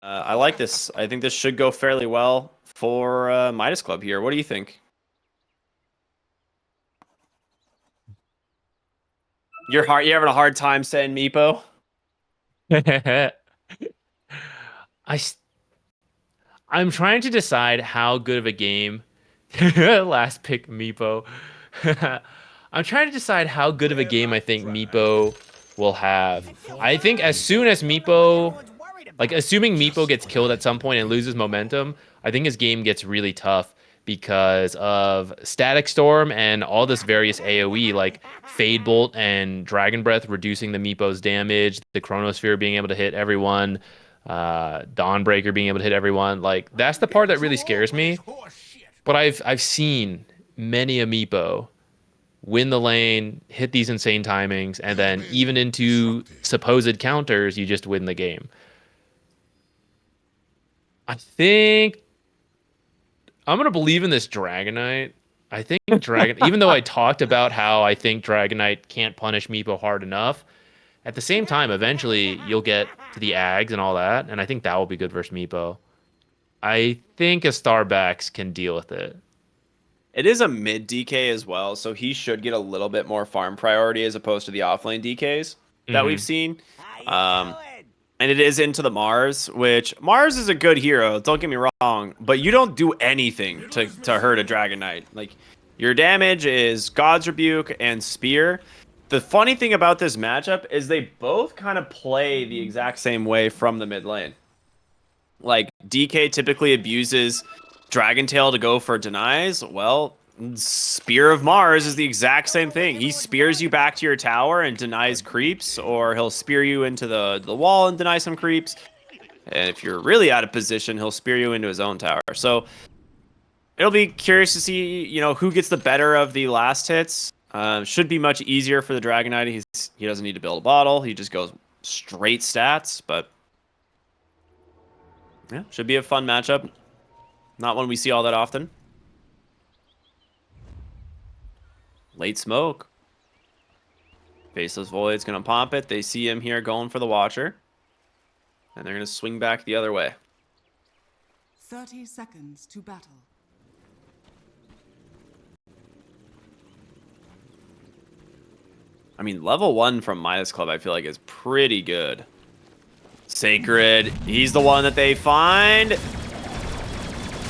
I like this. I think this should go fairly well for Midas Club here. What do you think? You're having a hard time saying Meepo? I s- I'm trying to decide how good of a game. Last pick Meepo. I'm trying to decide how good of a game I think Meepo will have. I think as soon as Meepo, like assuming Meepo gets killed at some point and loses momentum, I think his game gets really tough because of Static Storm and all this various AoE like Fade Bolt and Dragon Breath reducing the Meepo's damage, the Chronosphere being able to hit everyone, Dawnbreaker being able to hit everyone. Like that's the part that really scares me. But I've seen many a Meepo win the lane, hit these insane timings, and then even into supposed counters, you just win the game. I think I'm gonna believe in this Dragonite. I think even though I talked about how I think Dragonite can't punish Meepo hard enough, at the same time, eventually you'll get to the Ags and all that, and I think that will be good versus Meepo. I think a Starbax can deal with it. It is a mid DK as well, so he should get a little bit more farm priority as opposed to the offlane DKs that we've Hmm. seen. Um, and it is into the Mars, which Mars is a good hero, don't get me wrong, but you don't do anything to hurt a Dragon Knight. Like, your damage is God's Rebuke and Spear. The funny thing about this matchup is they both kind of play the exact same way from the mid lane. Like, DK typically abuses Dragon Tail to go for denies. Well, Spear of Mars is the exact same thing. He spears you back to your tower and denies creeps, or he'll spear you into the wall and deny some creeps. And if you're really out of position, he'll spear you into his own tower. So it'll be curious to see, who gets the better of the last hits. Should be much easier for the Dragon Knight. He doesn't need to build a bottle. He just goes straight stats. But yeah, should be a fun matchup. Not one we see all that often. Late smoke. Faceless Void's going to pop it. They see him here going for the Watcher. And they're going to swing back the other way. 30 seconds to battle. I mean, level 1 from Midas Club I feel like is pretty good. Sacred. He's the one that they find.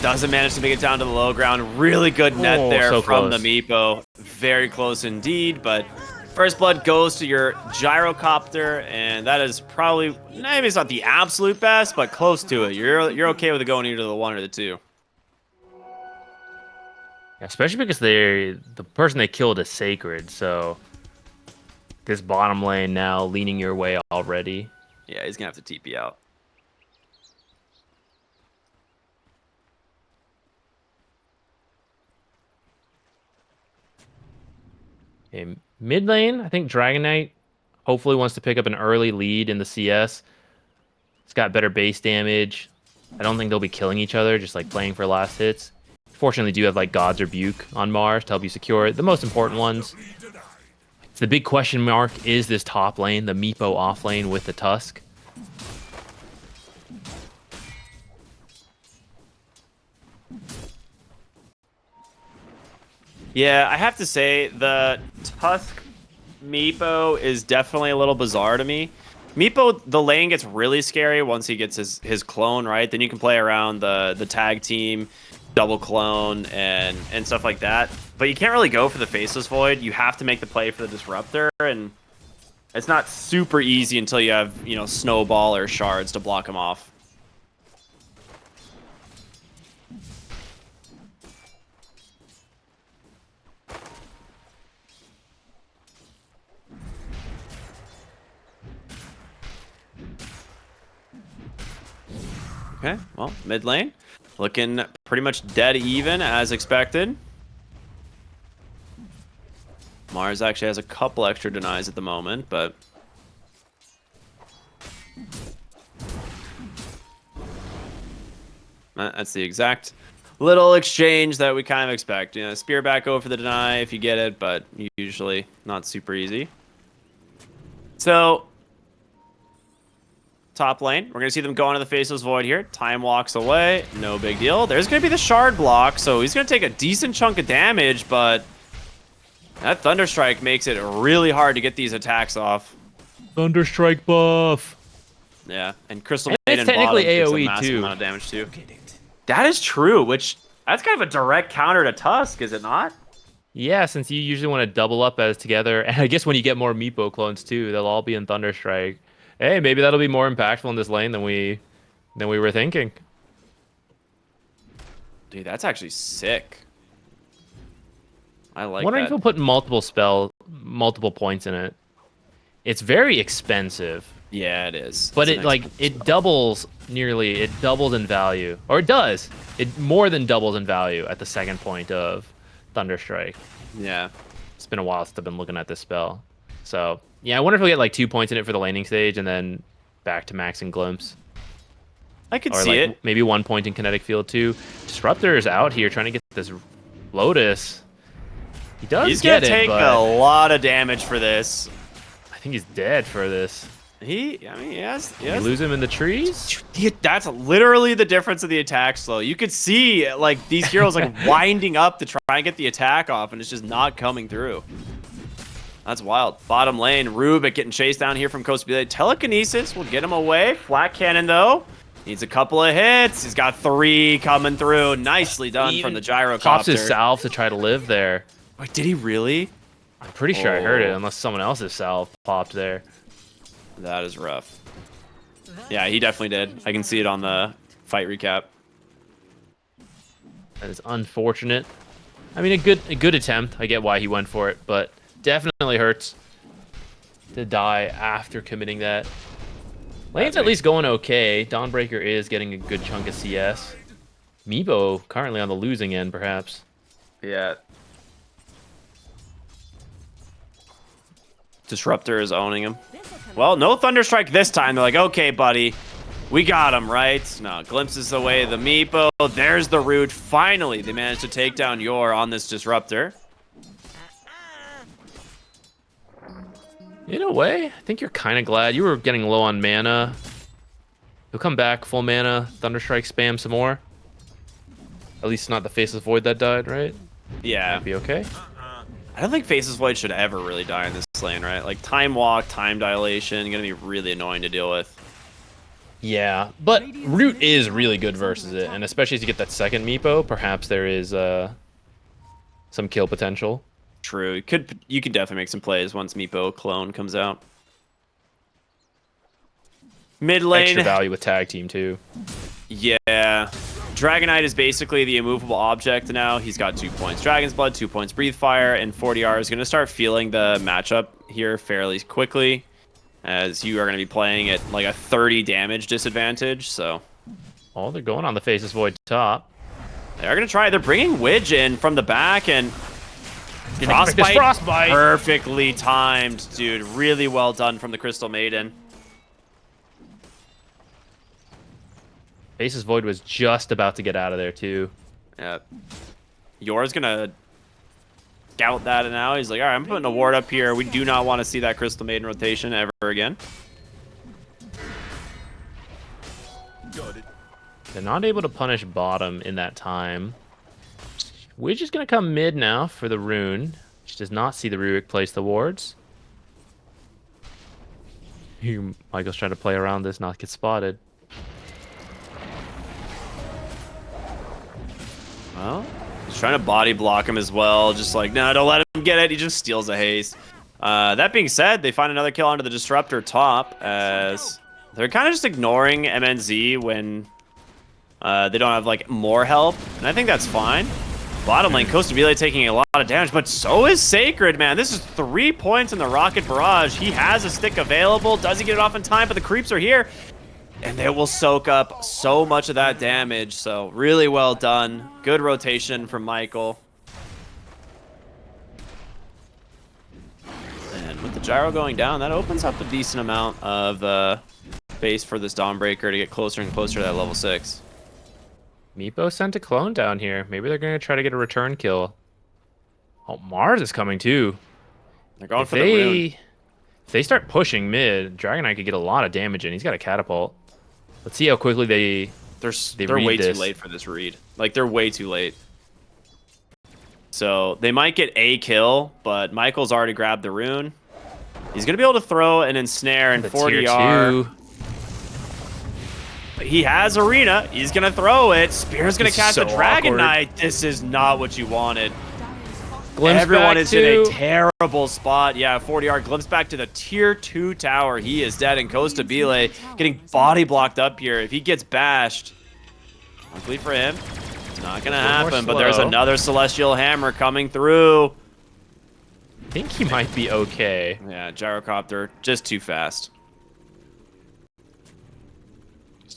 Doesn't manage to make it down to the low ground. Really good net Oh, there so from the close. Meepo. Very close indeed, but first blood goes to your gyrocopter, and that is probably, maybe it's not the absolute best, but close to it. You're okay with it going either the 1 or the 2. Yeah, especially because the person they killed is sacred, so this bottom lane now leaning your way already. Yeah, he's gonna have to TP out. In mid lane, I think Dragon Knight hopefully wants to pick up an early lead in the CS. It's got better base damage. I don't think they'll be killing each other, just like playing for last hits. Fortunately, do have like God's Rebuke on Mars to help you secure it. The most important ones. The big question mark is this top lane, the Meepo off lane with the Tusk. Yeah, I have to say the Tusk Meepo is definitely a little bizarre to me. Meepo, the lane gets really scary once he gets his clone, right? Then you can play around the tag team, double clone, and stuff like that. But you can't really go for the Faceless Void. You have to make the play for the Disruptor, and it's not super easy until you have, Snowball or Shards to block him off. Okay, well, mid lane. Looking pretty much dead even, as expected. Mars actually has a couple extra denies at the moment, but... That's the exact little exchange that we kind of expect. Spear back over the deny if you get it, but usually not super easy. So, top lane. We're going to see them go into the Faceless Void here. Time walks away. No big deal. There's going to be the Shard block, so he's going to take a decent chunk of damage, but that Thunderstrike makes it really hard to get these attacks off. Thunderstrike buff. Yeah, and Crystal And Maiden it's technically bottom takes a AoE massive too. amount of damage too. That is true, which that's kind of a direct counter to Tusk, is it not? Yeah, since you usually want to double up as together, and I guess when you get more Meepo clones too, they'll all be in Thunderstrike. Hey, maybe that'll be more impactful in this lane than we were thinking. Dude, that's actually sick. I like Wondering that. if we'll put multiple points in it. It's very expensive, Yeah, it is. but It's it an it doubles in value, or it does. It more than doubles in value at the second point of Thunderstrike. Yeah. It's been a while since I've been looking at this spell. So, yeah, I wonder if we'll get like 2 points in it for the laning stage and then back to max and glimpse. I could Or see like it. maybe 1 point in kinetic field too. Disruptor is out here trying to get this Lotus. He does He's gonna get it, take but a lot of damage for this. I think he's dead for this. I mean, yes. We lose him in the trees? That's literally the difference of the attack slow. You could see like these heroes like winding up to try and get the attack off, and it's just not coming through. That's wild. Bottom lane, Rubik getting chased down here from Coast Belay. Telekinesis will get him away. Flat cannon though. Needs a couple of hits. He's got 3 coming through. Nicely done from the gyrocopter. Pops his salve to try to live there. Wait, did he really? I'm pretty sure I heard it, unless someone else's salve popped there. That is rough. Yeah, he definitely did. I can see it on the fight recap. That is unfortunate. I mean, a good attempt. I get why he went for it, but definitely hurts to die after committing that. Lane's at least going okay. Dawnbreaker is getting a good chunk of CS. Meebo currently on the losing end, perhaps. Yeah. Disruptor is owning him. Well, no Thunderstrike this time. They're like, okay, buddy. We got him, right? No, glimpses away the Meepo. There's the root. Finally, they managed to take down Yor on this Disruptor. In a way, I think you're kind of glad. You were getting low on mana. You'll come back full mana, Thunderstrike spam some more. At least not the Faceless Void that died, right? Yeah. Might be okay. I don't think Faceless Void should ever really die in this lane, right? Like, time walk, time dilation, gonna be really annoying to deal with. Yeah, but Root is really good versus it, and especially as you get that second Meepo, perhaps there is some kill potential. True. You could definitely make some plays once Meepo clone comes out. Mid lane. Extra value with tag team too. Yeah. Dragonite is basically the immovable object now. He's got 2 points Dragon's Blood, 2 points Breathe Fire, and 40R is going to start feeling the matchup here fairly quickly, as you are going to be playing at like a 30 damage disadvantage, so... Oh, they're going on the Faceless Void top. They are going to try. They're bringing Widge in from the back, and... Frostbite! Perfectly timed, dude. Really well done from the Crystal Maiden. Faceless Void was just about to get out of there too. Yeah. Yor's gonna scout that now. He's like, all right, I'm putting a ward up here. We do not want to see that Crystal Maiden rotation ever again. They're not able to punish bottom in that time. Widge is going to come mid now for the rune. She does not see the Rurik place the wards. Michael's trying to play around this, not get spotted. Well, he's trying to body block him as well. Just like, no, don't let him get it. He just steals a haste. That being said, they find another kill onto the Disruptor top, as they're kind of just ignoring MNZ when they don't have like more help, and I think that's fine. Bottom lane, Costa Belay taking a lot of damage, but so is Sacred, man. This is 3 points in the Rocket Barrage. He has a stick available. Does he get it off in time? But the creeps are here, and they will soak up so much of that damage. So really well done. Good rotation from Michael. And with the gyro going down, that opens up a decent amount of base for this Dawnbreaker to get closer and closer to that level 6. Meepo sent a clone down here. Maybe they're going to try to get a return kill. Oh, Mars is coming too. They're going for the rune. If If they start pushing mid, Dragon Knight could get a lot of damage in. He's got a catapult. Let's see how quickly they They're way read this. too late for this read. Like, they're way too late. So they might get a kill, but Michael's already grabbed the rune. He's going to be able to throw an ensnare and The 40R. tier 2. He has Arena. He's going to throw it. Spear's going to It's catch so the Dragon awkward. Knight. This is not what you wanted. Glimpse Everyone back is to... in a terrible spot. Yeah, 40R glimpse back to the tier 2 tower. He is dead, and Costa Bile getting body blocked up here. If he gets bashed, luckily for him, it's not going to happen. But there's slow. another Celestial Hammer coming through. I think he might be okay. Yeah, Gyrocopter, just too fast.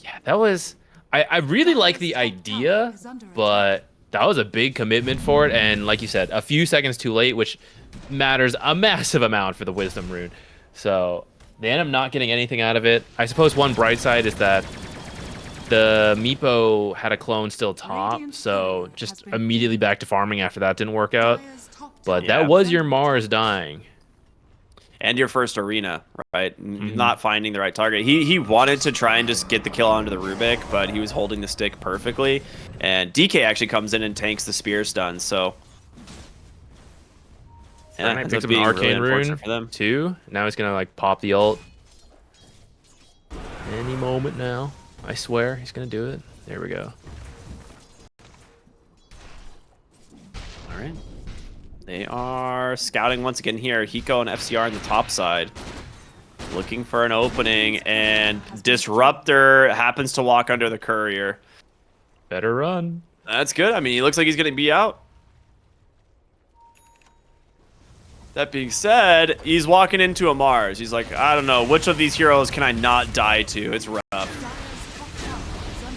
Yeah, that was... I really like the idea, but that was a big commitment for it. And like you said, a few seconds too late, which matters a massive amount for the Wisdom Rune. So they end up not getting anything out of it. I suppose one bright side is that the Meepo had a clone still top, so just immediately back to farming after that didn't work out. But Yeah. that was your Mars dying. And your first Arena, right? Not finding the right target. He wanted to try and just get the kill onto the Rubik, but he was holding the stick perfectly. And DK actually comes in and tanks the spear stun, so... Yeah, ends picks up up an being arcane really unfortunate rune for them. too. Now he's gonna like pop the ult. Any moment now. I swear he's gonna do it. There we go. All right. They are scouting once again here. Hiko and FCR on the top side. Looking for an opening, and Disruptor happens to walk under the courier. Better run. That's good. I mean, he looks like he's going to be out. That being said, he's walking into a Mars. He's like, I don't know, which of these heroes can I not die to? It's rough.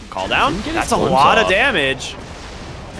Call down? Didn't get his That's a glimpse lot of off. damage.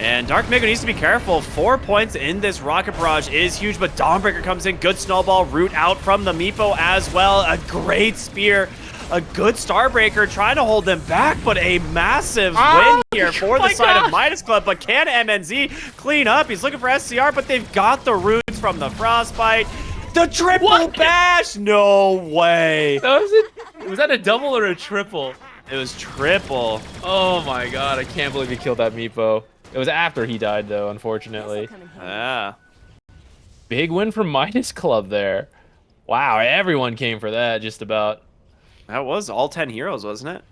And Dark Mako needs to be careful. 4 points in this Rocket Barrage is huge, but Dawnbreaker comes in. Good snowball route out from the Meepo as well. A great spear. A good Starbreaker trying to hold them back, but a massive win here for the side of Midas Club. But can MNZ clean up? He's looking for SCR, but they've got the roots from the Frostbite. The triple bash! No way. That was it. Was that a double or a triple? It was triple. Oh my god, I can't believe he killed that Meepo. It was after he died though, unfortunately. Yeah. Big win from Midas Club there. Wow, everyone came for that just about. That was all 10 heroes, wasn't it?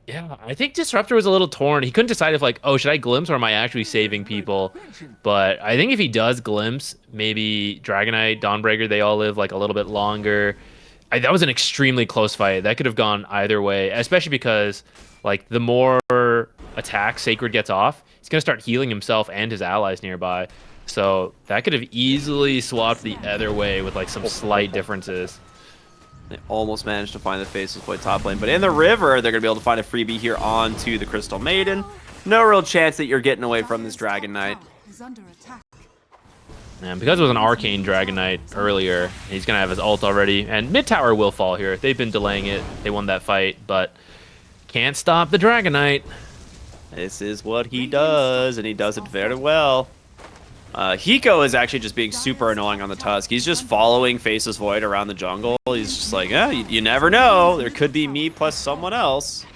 Yeah, I think Disruptor was a little torn. He couldn't decide if like, oh, should I glimpse or am I actually saving people? But I think if he does glimpse, maybe Dragonite, Dawnbreaker, they all live like a little bit longer. That was an extremely close fight. That could have gone either way, especially because like the more attack Sacred gets off, he's going to start healing himself and his allies nearby. So that could have easily swapped the other way with like some slight differences. They almost managed to find the Faceless Void top lane, but in the river, they're going to be able to find a freebie here onto the Crystal Maiden. No real chance that you're getting away from this Dragon Knight. And because it was an Arcane Dragon Knight earlier, he's going to have his ult already. And mid tower will fall here. They've been delaying it. They won that fight, but can't stop the Dragon Knight. This is what he does, and he does it very well. Hiko is actually just being super annoying on the Tusk. He's just following Faceless Void around the jungle. He's just like, yeah, you never know. There could be me plus someone else.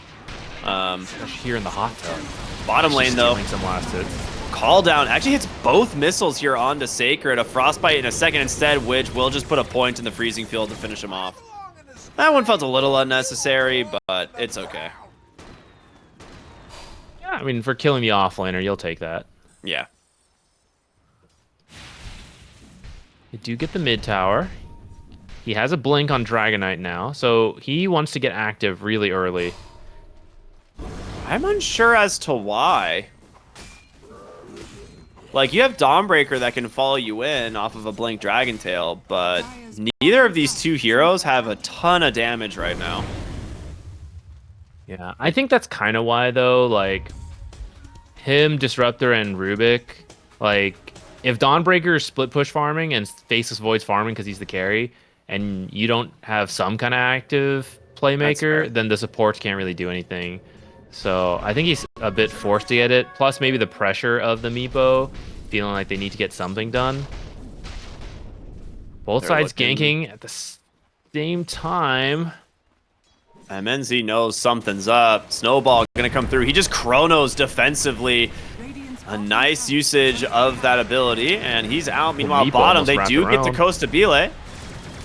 Especially here in the hot tub. Bottom lane, though. Stealing some last hits. Call down actually hits both missiles here onto Sacred. A Frostbite in a second instead, which will just put a point in the freezing field to finish him off. That one felt a little unnecessary, but it's okay. Yeah, I mean, for killing the offlaner, you'll take that. Yeah. You do get the mid tower. He has a blink on Dragonite now, so he wants to get active really early. I'm unsure as to why. Like, you have Dawnbreaker that can follow you in off of a Blink Dragon Tail, but neither of these two heroes have a ton of damage right now. Yeah, I think that's kind of why, though, like, him, Disruptor, and Rubik, like, if Dawnbreaker is split push farming and Faceless Void's farming because he's the carry, and you don't have some kind of active playmaker, then the supports can't really do anything. So I think he's a bit forced to get it. Plus maybe the pressure of the Meepo, feeling like they need to get something done. Both sides ganking at the same time, MNZ knows something's up. Snowball gonna come through. He just chronos defensively. A nice usage of that ability, and he's out. Meanwhile, Meepo bottom, almost they wrapped do get to around. Costa Bile,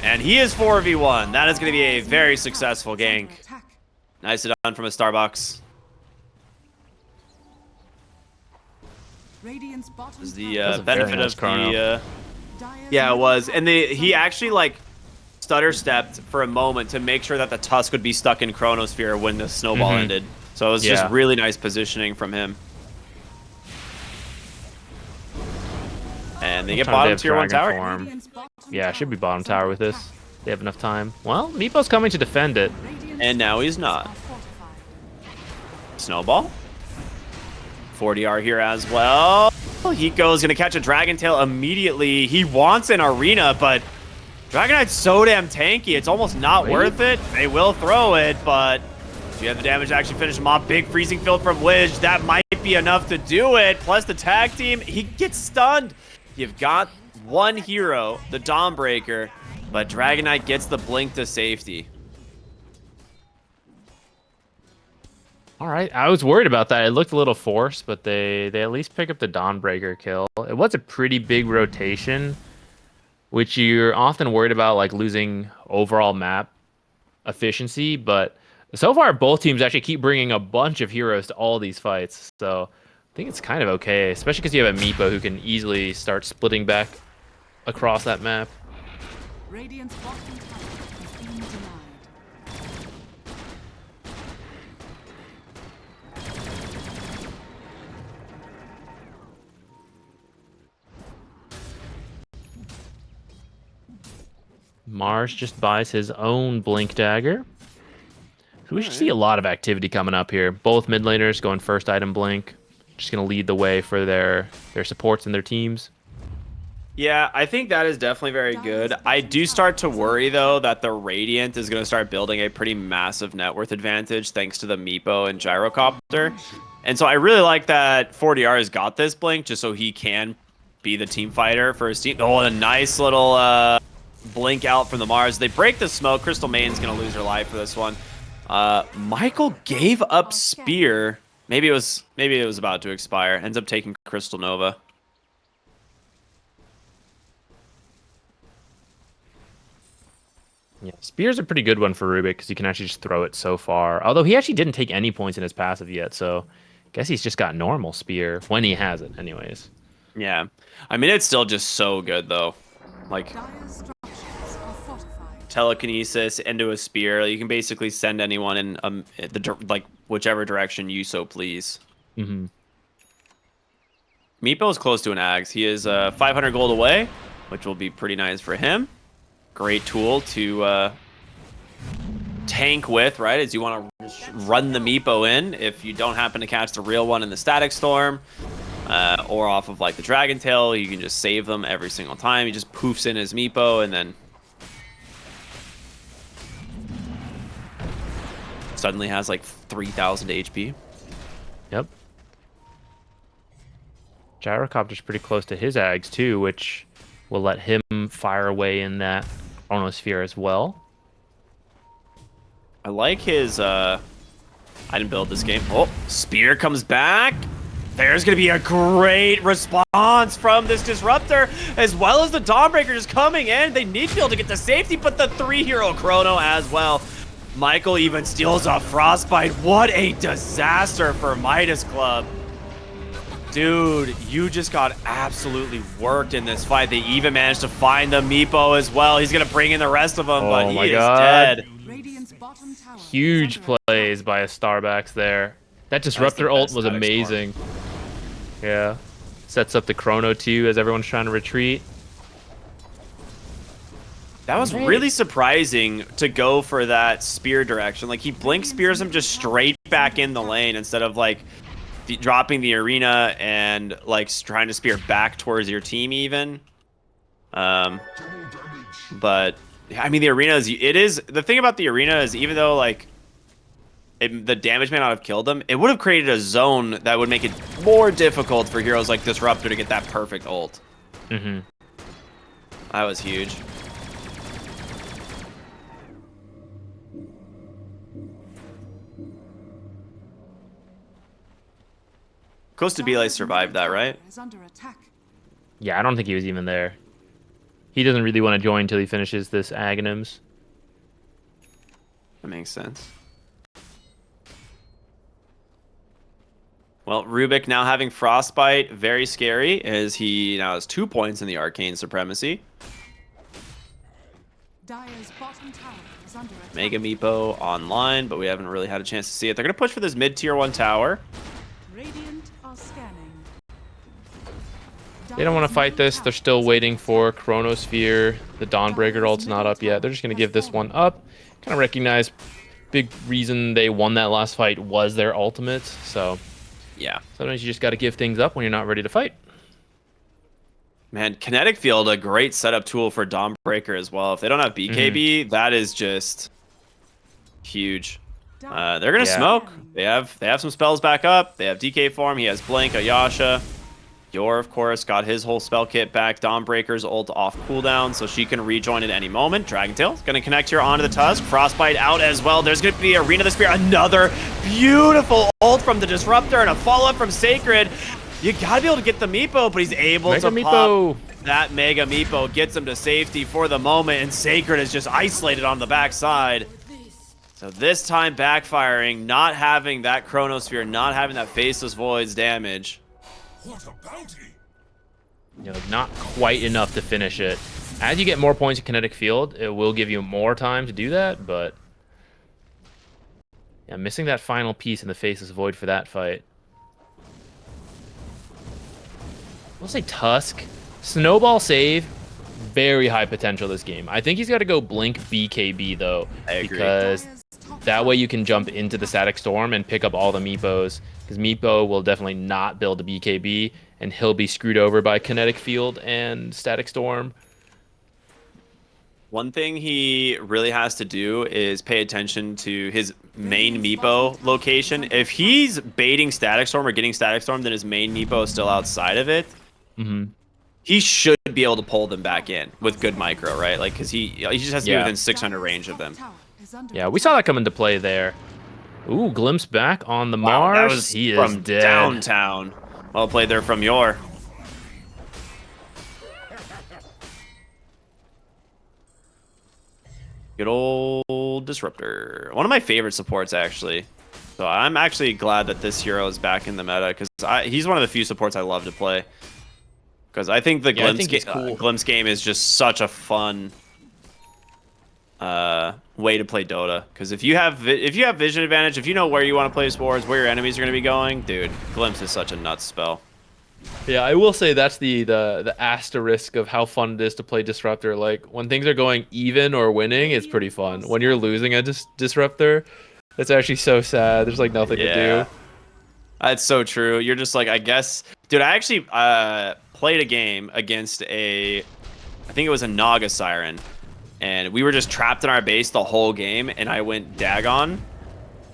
and he is 4v1. That is going to be a very successful gank. Nice done from a Starbucks. Radiant's bottom Is the That was a benefit very nice of chrono. the yeah, it was, and he actually like stutter stepped for a moment to make sure that the Tusk would be stuck in Chronosphere when the snowball ended. So it was just Yeah. really nice positioning from him. And they get What time bottom do they tier 1 have tower. Dragon Form? Radiant's bottom Yeah, it should be tower bottom is tower under with this. attack. They have enough time. Well, Meepo's coming to defend it. Radiant's And now he's not. are fortified. Snowball. 40R here as well. Hiko's gonna catch a Dragon Tail immediately. He wants an arena, but Dragon Knight's so damn tanky, it's almost not worth it. They will throw it, but do you have the damage to actually finish him off? Big freezing field from Widge. That might be enough to do it. Plus the tag team, he gets stunned. You've got one hero, the Dawnbreaker, but Dragon Knight gets the blink to safety. All right, I was worried about that. It looked a little forced, but they at least pick up the Dawnbreaker kill. It was a pretty big rotation, which you're often worried about, like losing overall map efficiency. But so far, both teams actually keep bringing a bunch of heroes to all these fights. So I think it's kind of okay, especially because you have a Meepo who can easily start splitting back across that map. Radiant's bottom tower has been denied. Mars just buys his own Blink Dagger. So we should see a lot of activity coming up here. Both mid laners going first item Blink. Just going to lead the way for their supports and their teams. Yeah, I think that is definitely very good. I do start to worry, though, that the Radiant is going to start building a pretty massive net worth advantage thanks to the Meepo and Gyrocopter. And so I really like that 40R has got this Blink just so he can be the team fighter for his team. Oh, and a nice little Blink out from the Mars. They break the smoke. Crystal Main's going to lose her life for this one. Michael gave up Spear. Maybe it was about to expire. Ends up taking Crystal Nova. Yeah, Spear's a pretty good one for Rubik because you can actually just throw it so far. Although he actually didn't take any points in his passive yet, so I guess he's just got normal Spear when he has it anyways. Yeah. I mean, it's still just so good, though. Like, Dire's structures are fortified. telekinesis into a spear. You can basically send anyone in like whichever direction you so please. Mm-hmm. Meepo is close to an Axe. He is 500 gold away, which will be pretty nice for him. Great tool to tank with, right? As you want to run the Meepo in if you don't happen to catch the real one in the Static Storm. Or off of like the Dragon Tail, you can just save them every single time. He just poofs in his Meepo and then suddenly has like 3,000 HP. Yep. Gyrocopter's pretty close to his Ags too, which will let him fire away in that Chronosphere as well. I like his, I didn't build this game. Oh, Spear comes back. There's going to be a great response from this Disruptor, as well as the Dawnbreaker just coming in. They need to be able to get the safety, but the 3-hero Chrono as well. Michael even steals a Frostbite. What a disaster for Midas Club. Dude, you just got absolutely worked in this fight. They even managed to find the Meepo as well. He's going to bring in the rest of them, but he is dead. Radiant's bottom tower Huge is under plays by a Starbucks there. That Disruptor the ult best was Static Storm. amazing. Yeah. Sets up the Chrono too as everyone's trying to retreat. That was really surprising to go for that spear direction. Like, he blink spears him just straight back in the lane instead of, like, dropping the arena and, like, trying to spear back towards your team even. But, I mean, the arena is... The thing about the arena is even though, like, the damage may not have killed them, it would have created a zone that would make it more difficult for heroes like Disruptor to get that perfect ult. Mm-hmm. That was huge. Close to Belay survived that, right? Is under attack. Yeah, I don't think he was even there. He doesn't really want to join until he finishes this Aghanims. That makes sense. Well, Rubik now having Frostbite, very scary, as he now has 2 points in the Arcane Supremacy. Dire's bottom tower is under attack. Mega Meepo online, but we haven't really had a chance to see it. They're going to push for this mid-tier 1 tower. Radiant are scanning. They don't want to fight this. They're still waiting for Chronosphere. The Dawnbreaker ult's not up yet. They're just going to give this one up. Kind of recognize big reason they won that last fight was their ultimate. So Yeah. sometimes you just got to give things up when you're not ready to fight. Man, Kinetic Field, a great setup tool for Dawnbreaker as well. If they don't have BKB, that is just huge. They're going to Yeah. smoke. They have some spells back up. They have DK form. He has Blink, Ayasha. Yor, of course, got his whole spell kit back. Dawnbreaker's ult off cooldown, so she can rejoin at any moment. Dragentail's going to connect here onto the Tusk. Frostbite out as well. There's going to be Arena of the Spear. Another beautiful ult from the Disruptor and a follow-up from Sacred. You got to be able to get the Meepo, but he's able Mega to Meepo. pop that Mega Meepo. Gets him to safety for the moment, and Sacred is just isolated on the backside. So this time backfiring, not having that Chronosphere, not having that Faceless Void's damage. What a bounty! You know, not quite enough to finish it. As you get more points in Kinetic Field, it will give you more time to do that, but yeah, missing that final piece in the Faceless Void for that fight. I'll say Tusk. Snowball save, very high potential this game. I think he's got to go Blink BKB though, I agree. because that way you can jump into the Static Storm and pick up all the Meepos. Because Meepo will definitely not build a BKB, and he'll be screwed over by Kinetic Field and Static Storm. One thing he really has to do is pay attention to his main Meepo location. If he's baiting Static Storm or getting Static Storm, then his main Meepo is still outside of it. He should be able to pull them back in with good micro, right? Like, because he just has to be within 600 range of them. Yeah, we saw that come into play there. Ooh, glimpse back on the Wow, Mars. that was He is from dead. downtown. Well played there from Yor. Good old Disruptor. One of my favorite supports, actually. So I'm actually glad that this hero is back in the meta, because he's one of the few supports I love to play. Because I think the Yeah, I glimpse, think he's cool. glimpse game is just such a fun way to play Dota. Because if you have vision advantage, if you know where you want to place wards, where your enemies are going to be going, dude, glimpse is such a nuts spell. Yeah, I will say that's the asterisk of how fun it is to play Disruptor. Like, when things are going even or winning, it's pretty fun. When you're losing a Disruptor, it's actually so sad. There's like nothing to do. That's so true. You're just like, I guess, dude. I actually played a game against I think it was a Naga Siren, and we were just trapped in our base the whole game. And I went Dagon,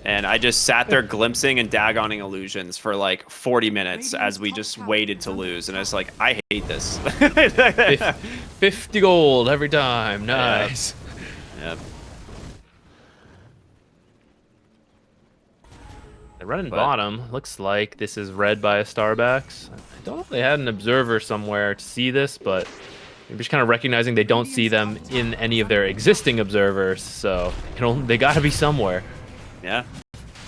and I just sat there glimpsing and Dagoning illusions for like 40 minutes as we just waited to lose. And I was like, I hate this. 50 gold every time. Nice. Yep. They're running But- bottom. Looks like this is read by a Starbacks. I don't know if they had an observer somewhere to see this, but they're just kind of recognizing they don't see them in any of their existing observers. So they got to be somewhere. Yeah.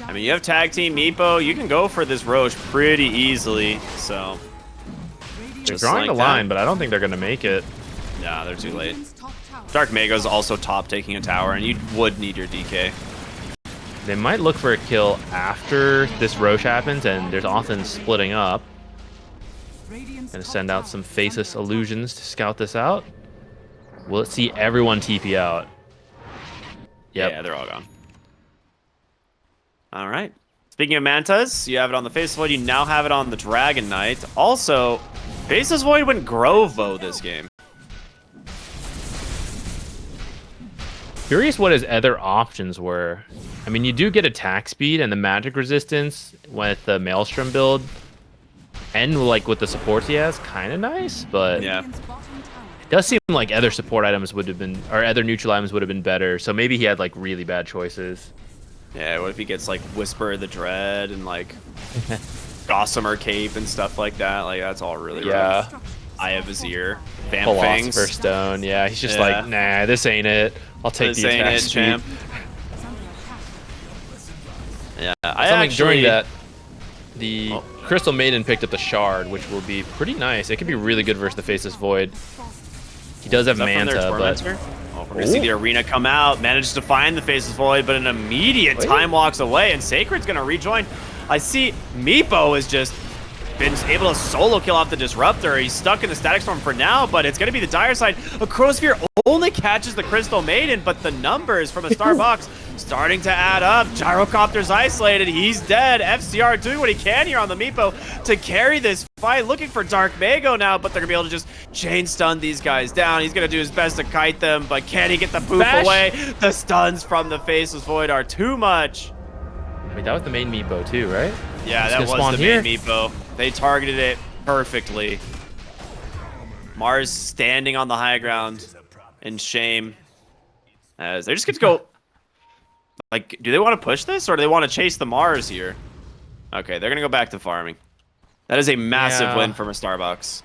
I mean, you have tag team Meepo. You can go for this Roche pretty easily. So, They're just drawing like the line, that. but I don't think they're going to make it. Yeah, they're too late. Radiant's top tower Dark Mago's also top taking a tower, and you would need your DK. They might look for a kill after this Roche happens, and there's often splitting up. Radiant's Gonna top send out tower some is under Faceless attack. Illusions to scout this out. We'll see everyone TP out. Yep. Yeah, they're all gone. All right. Speaking of Mantas, you have it on the Faceless Void. You now have it on the Dragon Knight. Also, Faceless Void went Grovo this game. Curious what his other options were. I mean, you do get attack speed and the magic resistance with the Maelstrom build, and like with the supports he has, kind of nice. But Yeah. Radiant's bottom tower it does seem like other support items would have been, or other neutral items would have been better. So maybe he had like really bad choices. Yeah, what if he gets like Whisper of the Dread and like... Gossamer Cape and stuff like that. Like that's all really Yeah. rough. Eye of Vizier, Vamp Philosopher's Fangs. Stone. Yeah, he's just Yeah. like, nah, this ain't it. I'll take This the ain't attack it, speed. champ. Is under attack. Yeah, During that, the Oh. Crystal Maiden picked up the Shard, which will be pretty nice. It could be really good versus the Faceless Void. He does have Is that from their Manta, but Tormentor? Oh, we're gonna see the arena come out, manages to find the Faceless Void, but an immediate Wait. time walks away, and Sacred's gonna rejoin. I see Meepo has just been able to solo kill off the Disruptor. He's stuck in the Static Storm for now, but it's gonna be the dire side. A Chronosphere only catches the Crystal Maiden, but the numbers from a Starbucks starting to add up. Gyrocopter's isolated. He's dead. FCR doing what he can here on the Meepo to carry this fight. Looking for Dark Mago now, but they're going to be able to just chain stun these guys down. He's going to do his best to kite them, but can he get the poof Bash. away? The stuns from the Faceless Void are too much. wait, that was the main Meepo too, right? Yeah, He's that gonna was spawn the here. main Meepo. They targeted it perfectly. Mars standing on the high ground in shame. As they're just going to go... Like, do they want to push this, or do they want to chase the Mars here? Okay, they're going to go back to farming. That is a massive Yeah. win from a Starbucks.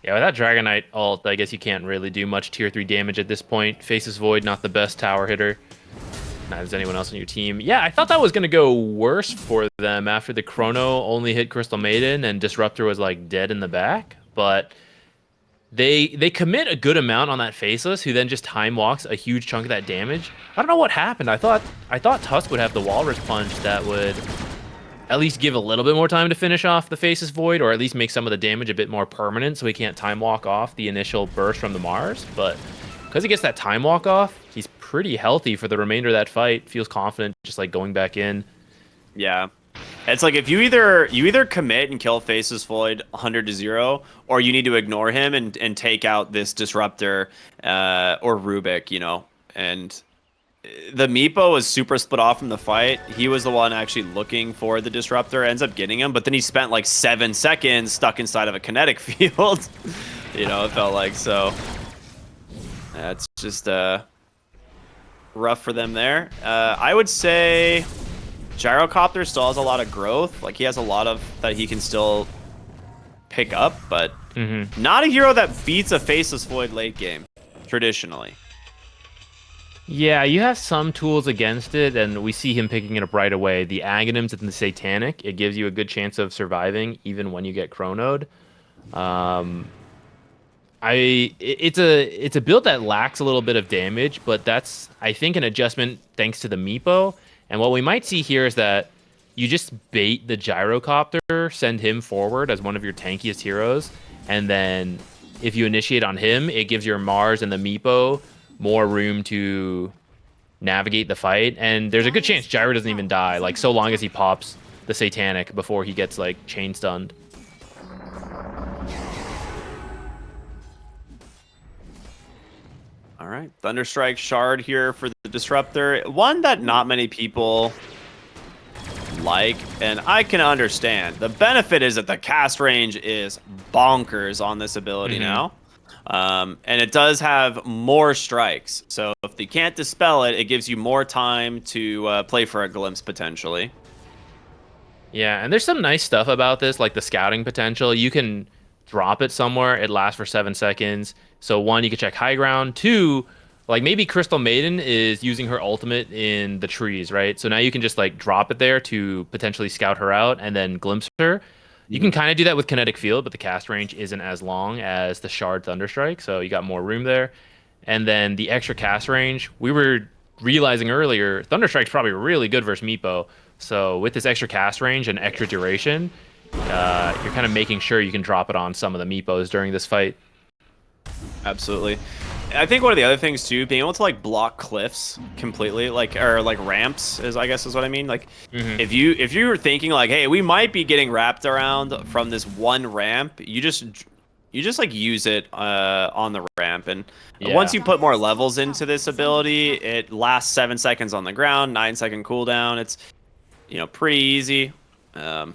Yeah, with that Dragon Knight ult, I guess you can't really do much tier 3 damage at this point. Faces Void, not the best tower hitter. Not as anyone else on your team. Yeah, I thought that was going to go worse for them after the Chrono only hit Crystal Maiden and Disruptor was like dead in the back. But they commit a good amount on that Faceless, who then just time walks a huge chunk of that damage. I don't know what happened. I thought Tusk would have the Walrus Punch that would at least give a little bit more time to finish off the Faceless Void, or at least make some of the damage a bit more permanent so he can't time walk off the initial burst from the Mars. But because he gets that time walk off, he's pretty healthy for the remainder of that fight. Feels confident just like going back in. Yeah. It's like if you either commit and kill Faceless Void 100-0, or you need to ignore him and take out this Disruptor or Rubik, you know. And the Meepo was super split off from the fight. He was the one actually looking for the Disruptor, ends up getting him, but then he spent like 7 seconds stuck inside of a kinetic field. You know, it felt like. So that's just rough for them there. I would say Gyrocopter still has a lot of growth. Like, he has a lot of that he can still pick up, but not a hero that beats a Faceless Void late game, traditionally. Yeah, you have some tools against it, and we see him picking it up right away. The Aghanims and the Satanic, it gives you a good chance of surviving even when you get chronoed. It's a build that lacks a little bit of damage, but that's, I think, an adjustment thanks to the Meepo. And what we might see here is that you just bait the Gyrocopter, send him forward as one of your tankiest heroes, and then if you initiate on him, it gives your Mars and the Meepo more room to navigate the fight. And there's a good chance Gyro doesn't even die, like, so long as he pops the Satanic before he gets, like, chain stunned. All right, Thunderstrike Shard here for the Disruptor. One that not many people like, and I can understand. The benefit is that the cast range is bonkers on this ability now. And it does have more strikes. So if you can't dispel it, it gives you more time to play for a glimpse, potentially. Yeah, and there's some nice stuff about this, like the scouting potential. You can drop it somewhere. It lasts for 7 seconds. So 1, you can check high ground. 2, like maybe Crystal Maiden is using her ultimate in the trees, right? So now you can just like drop it there to potentially scout her out and then glimpse her. You can kind of do that with Kinetic Field, but the cast range isn't as long as the Shard Thunderstrike, so you got more room there. And then the extra cast range, we were realizing earlier, Thunderstrike's probably really good versus Meepo. So with this extra cast range and extra duration, you're kind of making sure you can drop it on some of the Meepos during this fight. Absolutely. I think one of the other things too, being able to like block cliffs completely, like, or like ramps is, I guess is what I mean. Like, if you're thinking like, hey, we might be getting wrapped around from this one ramp, you just like use it on the ramp, and once you put more levels into this ability, it lasts 7 seconds on the ground, 9-second cooldown. It's, you know, pretty easy. You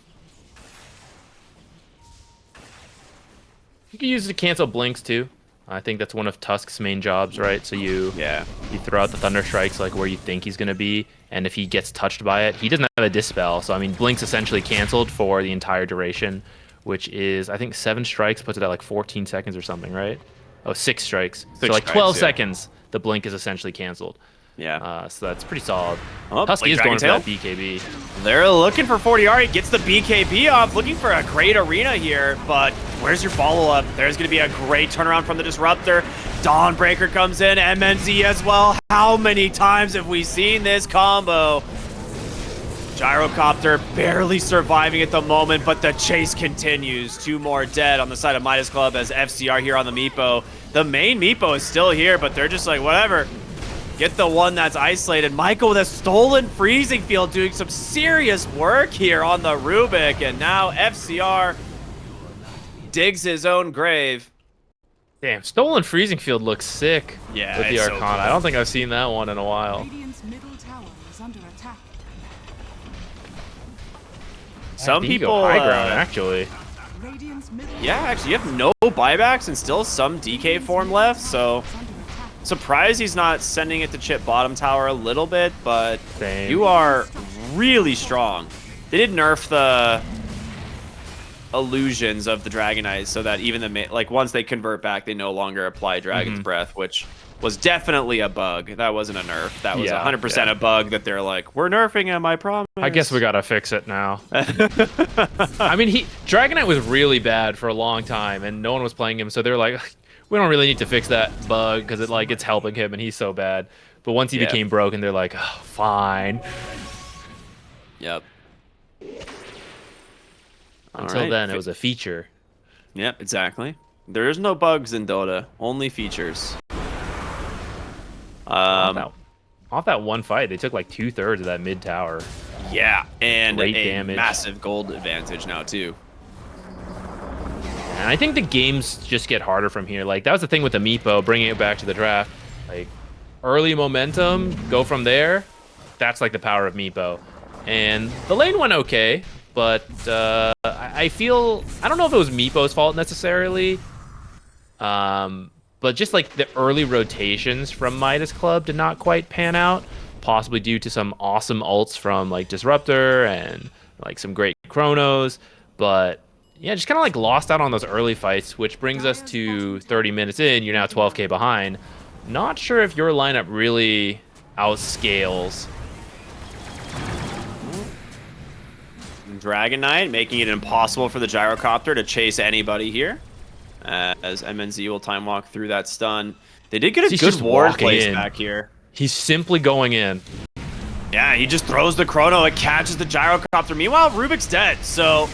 can use it to cancel blinks too. I think that's one of Tusk's main jobs, right? So you throw out the Thunder Strikes like where you think he's going to be, and if he gets touched by it, he doesn't have a Dispel. So, I mean, Blink's essentially canceled for the entire duration, which is, I think, 7 strikes puts it at like 14 seconds or something, right? Oh, 6 strikes. So like 12 seconds, the Blink is essentially canceled. Yeah. So that's pretty solid. Oh, Husky is Dragon going for Tail. that BKB. They're looking for 40R. He gets the BKB off, looking for a great arena here, but where's your follow-up? There's going to be a great turnaround from the Disruptor. Dawnbreaker comes in, MNZ as well. How many times have we seen this combo? Gyrocopter barely surviving at the moment, but the chase continues. 2 more dead on the side of Midas Club as FCR here on the Meepo. The main Meepo is still here, but they're just like, whatever. Get the one that's isolated. Michael with a stolen freezing field doing some serious work here on the Rubik. And now FCR digs his own grave. Damn, stolen freezing field looks sick with the it's Arcana. so cool. I don't think I've seen that one in a while. Radiant's middle tower is under attack. Some I think you people... go high ground, actually. Radiant's middle yeah, actually, you have no buybacks and still some DK form left, so... is under attack. Surprised he's not sending it to chip bottom tower a little bit, but Same. you are really strong. They did nerf the illusions of the Dragonite so that even the like once they convert back, they no longer apply Dragon's Breath, which was definitely a bug. That wasn't a nerf. That was 100% a bug that they're like, we're nerfing him, I promise. I guess we gotta fix it now. I mean, Dragonite was really bad for a long time, and no one was playing him, so they're like, we don't really need to fix that bug because it's helping him, and he's so bad. But once he became broken, they're like, oh, fine. Yep. Until then, it was a feature. Yep, exactly. There is no bugs in Dota, only features. Off that one fight, they took like 2/3 of that mid tower. Yeah, and Great a damage. massive gold advantage now too. And I think the games just get harder from here. Like, that was the thing with the Meepo, bringing it back to the draft. Like, early momentum, go from there. That's like the power of Meepo. And the lane went okay, but I feel... I don't know if it was Meepo's fault necessarily. But just like the early rotations from Midas Club did not quite pan out. Possibly due to some awesome ults from like Disruptor and like some great Chronos. But... yeah, just kind of like lost out on those early fights, which brings us to 30 minutes in. You're now 12k behind. Not sure if your lineup really outscales. Dragon Knight making it impossible for the Gyrocopter to chase anybody here. As MNZ will time walk through that stun. They did get a He's good just ward walking place in. back here. He's simply going in. Yeah, he just throws the Chrono. It catches the Gyrocopter. Meanwhile, Rubik's dead, so...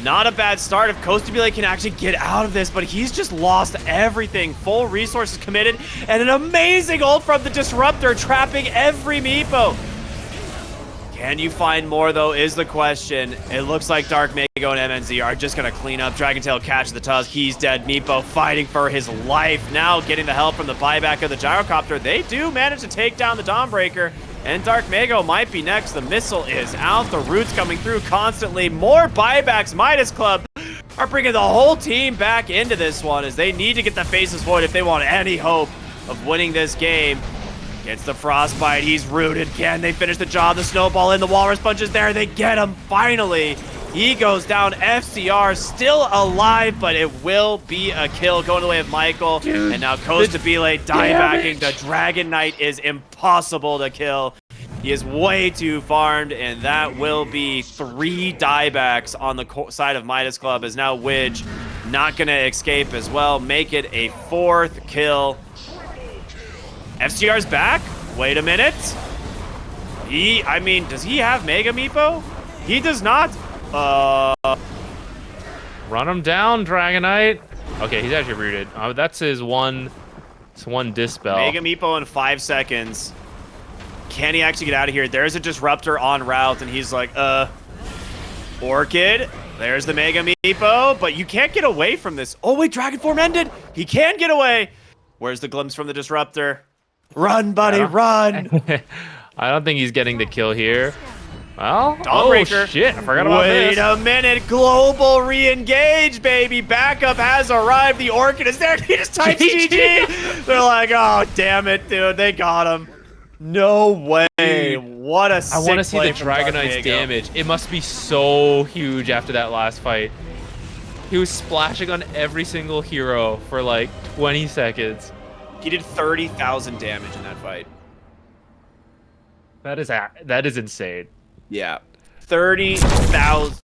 not a bad start if Kostabile can actually get out of this, but he's just lost everything. Full resources committed, and an amazing ult from the Disruptor, trapping every Meepo. Can you find more, though, is the question. It looks like Dark Mago and MNZ are just going to clean up. Dragon Tail catches the Tusk. He's dead. Meepo fighting for his life. Now getting the help from the buyback of the Gyrocopter. They do manage to take down the Dawnbreaker. And Dark Mago might be next. The missile is out. The roots coming through constantly. More buybacks. Midas Club are bringing the whole team back into this one as they need to get the Faceless Void if they want any hope of winning this game. Gets the Frostbite. He's rooted. Can they finish the job? The Snowball in. The Walrus Punch is there. They get him finally. He goes down. FCR still alive, but it will be a kill going the way of Michael. Dude, and now Kostabile diebacking. The Dragon Knight is impossible to kill. He is way too farmed, and that will be 3 diebacks on the side of Midas Club, as now Widge not going to escape as well. Make it a 4th kill. FCR's back? Wait a minute. Does he have Mega Meepo? He does not. Run him down, Dragonite. Okay, he's actually rooted. That's his one Dispel. Mega Meepo in 5 seconds. Can he actually get out of here? There's a Disruptor en route, and he's like, Orchid. There's the Mega Meepo, but you can't get away from this. Oh, wait, Dragon Form ended. He can get away. Where's the glimpse from the Disruptor? Run, buddy, run. I don't think he's getting the kill here. Well, Dawnbreaker. oh shit, I forgot about Wait this. a minute, global re-engage, baby. Backup has arrived. The Orchid is there. He just types GG. They're like, oh, damn it, dude. They got him. No way. Dude, What a sick I want to see play the from Dragon Dark Knight's Diego. damage. It must be so huge after that last fight. He was splashing on every single hero for like 20 seconds. He did 30,000 damage in that fight. That is insane. Yeah. 30,000.